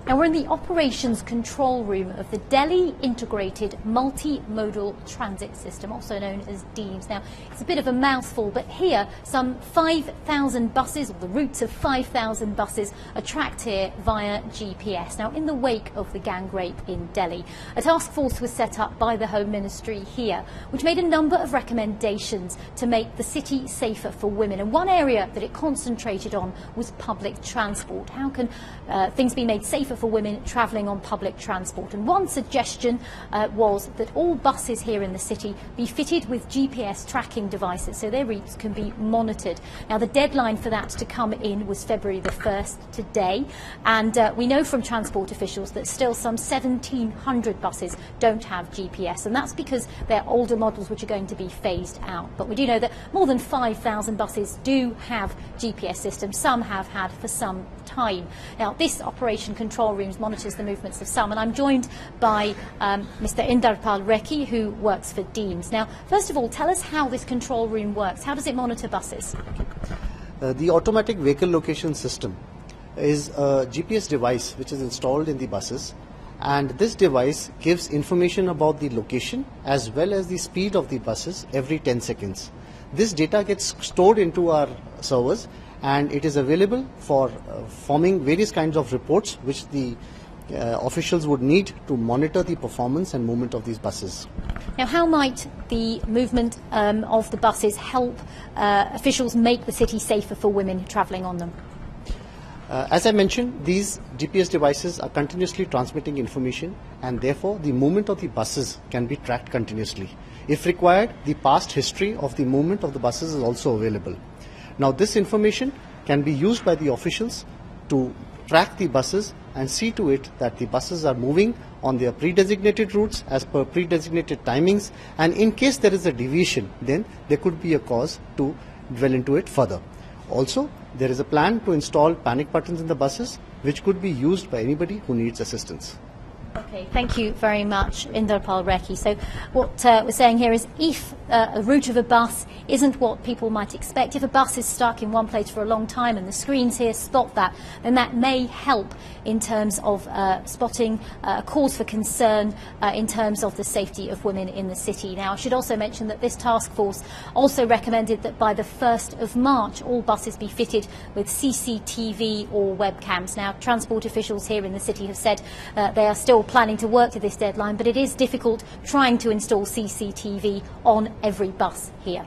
Now we're in the operations control room of the Delhi Integrated Multimodal Transit System, also known as DIMS. Now it's a bit of a mouthful, but here some 5,000 buses, or the routes of 5,000 buses, are tracked here via GPS. Now in the wake of the gang rape in Delhi, a task force was set up by the Home Ministry here, which made a number of recommendations to make the city safer for women. And one area that it concentrated on was public transport. How can things be made safer for women travelling on public transport? And one suggestion was that all buses here in the city be fitted with GPS tracking devices so their routes can be monitored. Now the deadline for that to come in was February the 1st, today, and we know from transport officials that still some 1,700 buses don't have GPS, and that's because they're older models which are going to be phased out. But we do know that more than 5,000 buses do have GPS systems. Some have had for some time. Now this operation control rooms monitors the movements of some, and I'm joined by Mr. Inderpal Rekhi, who works for DIMS. Now first of all, tell us how this control room works. How does it monitor buses? The automatic vehicle location system is a GPS device which is installed in the buses, and this device gives information about the location as well as the speed of the buses every 10 seconds. This data gets stored into our servers, and it is available for forming various kinds of reports which the officials would need to monitor the performance and movement of these buses. Now, how might the movement of the buses help officials make the city safer for women travelling on them? As I mentioned, these GPS devices are continuously transmitting information, and therefore the movement of the buses can be tracked continuously. If required, the past history of the movement of the buses is also available. Now this information can be used by the officials to track the buses and see to it that the buses are moving on their pre-designated routes as per pre-designated timings, and in case there is a deviation, then there could be a cause to dwell into it further. Also, there is a plan to install panic buttons in the buses which could be used by anybody who needs assistance. Okay, thank you very much, Inderpal Rekhi. So what we're saying here is if a route of a bus isn't what people might expect, if a bus is stuck in one place for a long time and the screens here spot that, then that may help in terms of spotting a cause for concern in terms of the safety of women in the city. Now, I should also mention that this task force also recommended that by the 1st of March, all buses be fitted with CCTV or webcams. Now, transport officials here in the city have said they are still planning to work to this deadline, but it is difficult trying to install CCTV on every bus here.